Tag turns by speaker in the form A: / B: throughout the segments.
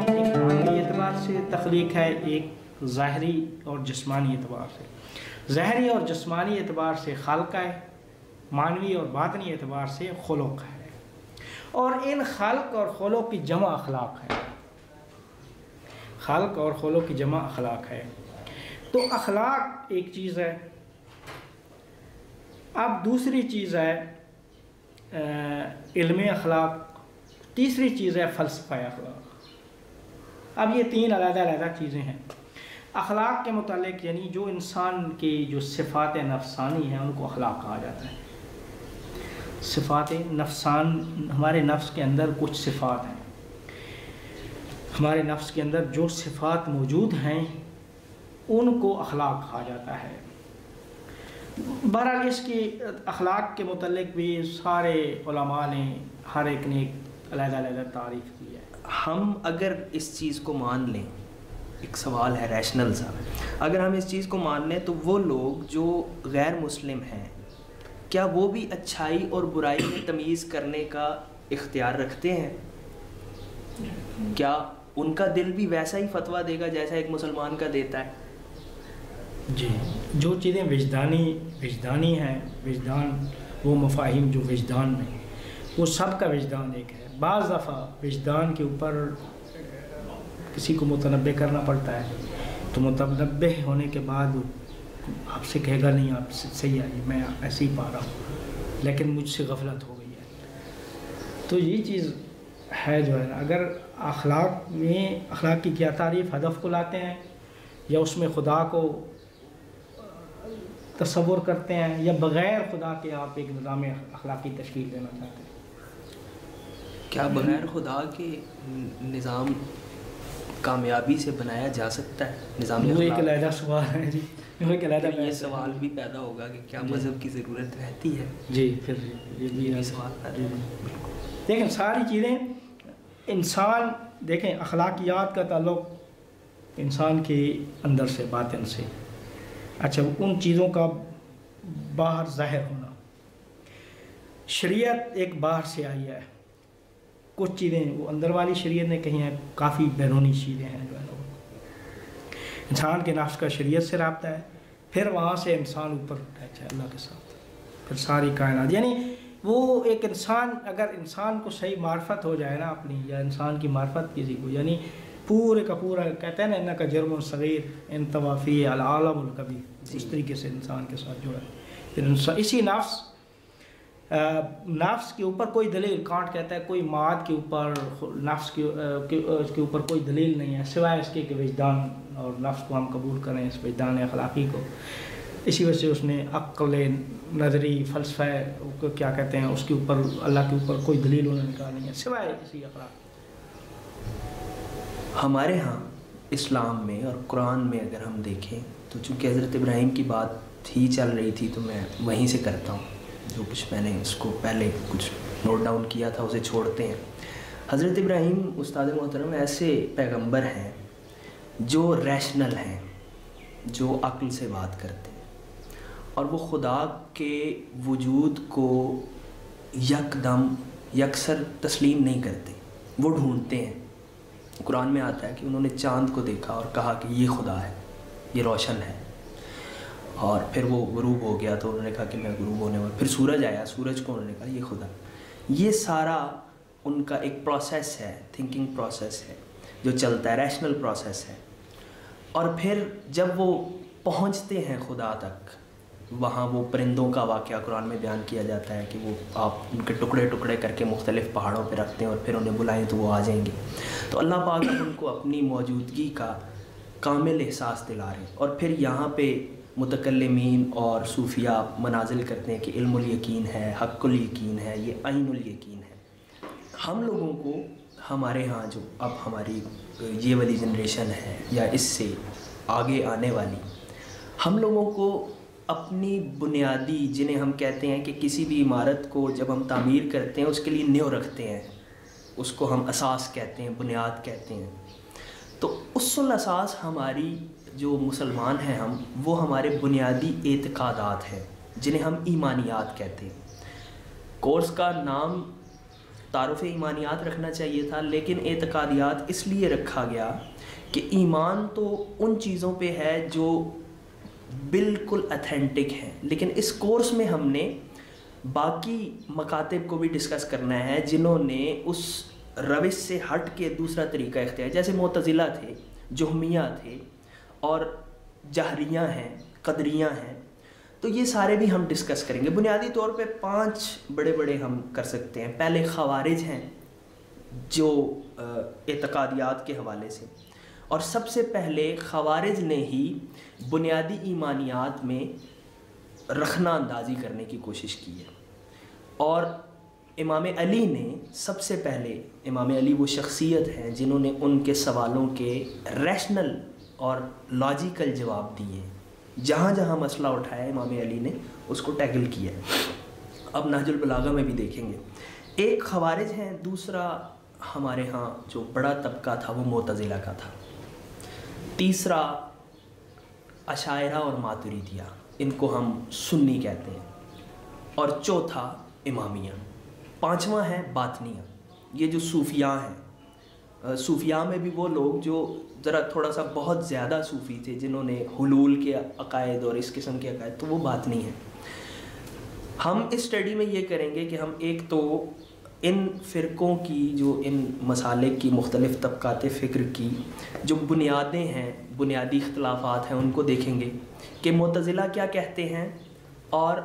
A: ایک معنوی اعتبار سے تخلیق ہے، ایک ظاہری اور جسمانی اعتبار سے۔ ظاہری اور جسمانی اعتبار سے خلق ہے، معنوی اور باطنی اعتبار سے خلق ہے، اور ان خلق اور خلق کی جمع اخلاق ہے۔ خلق اور خلق کی جمع اخلاق ہے۔ تو اخلاق ایک چیز ہے، اب دوسری چیز ہے علم اخلاق، تیسری چیز ہے فلسفہ اخلاق۔ اب یہ تین علیحدہ علیحدہ چیزیں ہیں۔ اخلاق کے متعلق یعنی جو انسان کی جو صفات نفسانی ہیں ان کو اخلاق کہا جاتا ہے۔ صفات نفسان، ہمارے نفس کے اندر کچھ صفات ہیں، ہمارے نفس کے اندر جو صفات موجود ہیں ان کو اخلاق کہا جاتا ہے۔ بہرحال اس کی اخلاق کے متعلق بھی سارے علماء نے ہر ایک نے علیحدہ علیحدہ تعریف کی ہے۔
B: ہم اگر اس چیز کو مان لیں، ایک سوال ہے ریشنل سا، اگر ہم اس چیز کو مان لیں تو وہ لوگ جو غیر مسلم ہیں کیا وہ بھی اچھائی اور برائی میں تمیز کرنے کا اختیار رکھتے ہیں؟ کیا ان کا دل بھی ویسا ہی فتویٰ دے گا جیسا ایک مسلمان کا دیتا ہے؟
A: جی، جو چیزیں وجدانی ہیں، وجدان وہ مفاہیم جو وجدان میں، وہ سب کا وجدان ایک ہے۔ بعض دفعہ وجدان کے اوپر کسی کو متنبع کرنا پڑتا ہے، تو متنبع ہونے کے بعد آپ سے کہے گا نہیں آپ صحیح ہے، میں ایسے ہی پا رہا ہوں لیکن مجھ سے غفلت ہو گئی ہے۔ تو یہ چیز ہے جو ہے، اگر اخلاق میں اخلاق کی کیا تعریف، ہدف کو لاتے ہیں یا اس میں خدا کو تصور کرتے ہیں یا بغیر خدا کے آپ ایک نظام اخلاقی تشکیل دینا چاہتے ہیں؟
B: کیا بغیر خدا کے نظام کامیابی سے بنایا جا سکتا ہے نظام؟
A: وہ ایک علیحدہ سوال ہے جی،
B: یہ سوال بھی پیدا ہوگا کہ کیا مذہب کی ضرورت رہتی ہے؟
A: جی، پھر یہ بھی
B: سوال پیدا ہوگا۔
A: دیکھیں ساری چیزیں انسان، دیکھیں اخلاقیات کا تعلق انسان کے اندر سے، باطن سے۔ اچھا، ان چیزوں کا باہر ظاہر ہونا، شریعت ایک باہر سے آئی ہے، کچھ چیزیں وہ اندر والی شریعت نے کہی ہیں، کافی بیرونی چیزیں ہیں جو ہے انسان کے نفس کا شریعت سے رابطہ ہے، پھر وہاں سے انسان اوپر اٹھتا ہے اللہ کے ساتھ، پھر ساری کائنات، یعنی وہ ایک انسان، اگر انسان کو صحیح معرفت ہو جائے نا اپنی، یا انسان کی معرفت کسی کو، یعنی پورے کا پورا کہتے ہیں نا ان کا جرم صغیر ان توافی العالم الکبیر، اس طریقے سے انسان کے ساتھ جڑا ہے، پھر اسی نفس کے اوپر کوئی دلیل، کانٹ کہتا ہے کوئی ماد کے اوپر، نفس کے اوپر کوئی دلیل نہیں ہے سوائے اس کے کہ وجدان اور نفس کو ہم قبول کریں، اس وجدان اخلاقی کو۔ اسی وجہ سے اس نے عقل نظری فلسفہ کیا کہتے ہیں اس کے اوپر، اللہ کے اوپر کوئی دلیل انہوں نے کہا نہیں ہے سوائے اسی اخلاق۔
B: ہمارے ہاں اسلام میں اور قرآن میں اگر ہم دیکھیں تو چونکہ حضرت ابراہیم کی بات ہی چل رہی تھی تو میں وہیں سے کرتا ہوں، جو کچھ میں نے اس کو پہلے کچھ نوٹ ڈاؤن کیا تھا اسے چھوڑتے ہیں۔ حضرت ابراہیم استاد محترم ایسے پیغمبر ہیں جو ریشنل ہیں، جو عقل سے بات کرتے ہیں، اور وہ خدا کے وجود کو یکدم یکسر تسلیم نہیں کرتے، وہ ڈھونڈتے ہیں۔ قرآن میں آتا ہے کہ انہوں نے چاند کو دیکھا اور کہا کہ یہ خدا ہے، یہ روشن ہے، اور پھر وہ غروب ہو گیا تو انہوں نے کہا کہ میں غروب ہونے والا، پھر سورج آیا، سورج کو انہوں نے کہا یہ خدا۔ یہ سارا ان کا ایک پروسیس ہے، تھنکنگ پروسیس ہے جو چلتا ہے، ریشنل پروسیس ہے۔ اور پھر جب وہ پہنچتے ہیں خدا تک، وہاں وہ پرندوں کا واقعہ قرآن میں بیان کیا جاتا ہے کہ وہ آپ ان کے ٹکڑے ٹکڑے کر کے مختلف پہاڑوں پہ رکھتے ہیں اور پھر انہیں بلائیں تو وہ آ جائیں گے۔ تو اللہ پاک ان کو اپنی موجودگی کا کامل احساس دلا رہے ہیں، اور پھر یہاں پہ متکلمین اور صوفیاء منازل کرتے ہیں کہ علم الیقین ہے، حق الیقین ہے، یہ عین الیقین ہے۔ ہم لوگوں کو ہمارے ہاں جو اب ہماری یہ والی جنریشن ہے یا اس سے آگے آنے والی، ہم لوگوں کو اپنی بنیادی، جنہیں ہم کہتے ہیں کہ کسی بھی عمارت کو جب ہم تعمیر کرتے ہیں اس کے لیے نیو رکھتے ہیں، اس کو ہم اساس کہتے ہیں، بنیاد کہتے ہیں۔ تو اصل الاساس ہماری جو مسلمان ہیں ہم، وہ ہمارے بنیادی اعتقادات ہیں جنہیں ہم ایمانیات کہتے ہیں۔ کورس کا نام تعارف ایمانیات رکھنا چاہیے تھا، لیکن اعتقادیات اس لیے رکھا گیا کہ ایمان تو ان چیزوں پہ ہے جو بالکل اتھینٹک ہیں، لیکن اس کورس میں ہم نے باقی مکاتب کو بھی ڈسکس کرنا ہے جنہوں نے اس روش سے ہٹ کے دوسرا طریقہ اختیار، جیسے معتزلہ تھے، جہمیہ تھے، اور جہریہ ہیں، قدریہ ہیں، تو یہ سارے بھی ہم ڈسکس کریں گے۔ بنیادی طور پہ 5 بڑے ہم کر سکتے ہیں۔ پہلے خوارج ہیں جو اعتقادیات کے حوالے سے، اور سب سے پہلے خوارج نے ہی بنیادی ایمانیات میں رخنہ اندازی کرنے کی کوشش کی ہے، اور امام علی نے سب سے پہلے، امام علی وہ شخصیت ہیں جنہوں نے ان کے سوالوں کے ریشنل اور لاجیکل جواب دیے، جہاں جہاں مسئلہ اٹھایا امام علی نے اس کو ٹیکل کیا۔ اب نہج البلاغہ میں بھی دیکھیں گے۔ ایک خوارج ہیں، دوسرا ہمارے ہاں جو بڑا طبقہ تھا وہ معتزلہ کا تھا، تیسرا اشاعرہ اور ماتریدیہ، ان کو ہم سنی کہتے ہیں، اور چوتھا امامیہ، پانچواں ہے باطنیہ، یہ جو صوفیاء ہیں۔ صوفیاء میں بھی وہ لوگ جو ذرا تھوڑا سا بہت زیادہ صوفی تھے، جنہوں نے حلول کے عقائد اور اس قسم کے عقائد، تو وہ باطنی ہیں۔ ہم اس اسٹڈی میں یہ کریں گے کہ ہم ایک تو ان فرقوں کی، جو ان مسالک کی، مختلف طبقات فکر کی جو بنیادیں ہیں، بنیادی اختلافات ہیں، ان کو دیکھیں گے کہ معتزلہ کیا کہتے ہیں اور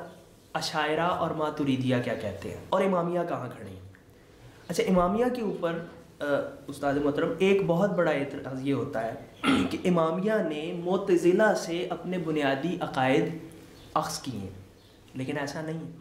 B: اشاعرہ اور ماتریدیہ کیا کہتے ہیں، اور امامیہ کہاں کھڑے ہیں۔ اچھا، امامیہ کے اوپر استاد محترم ایک بہت بڑا اعتراض یہ ہوتا ہے کہ امامیہ نے معتزلہ سے اپنے بنیادی عقائد اخذ کیے ہیں، لیکن ایسا نہیں ہے۔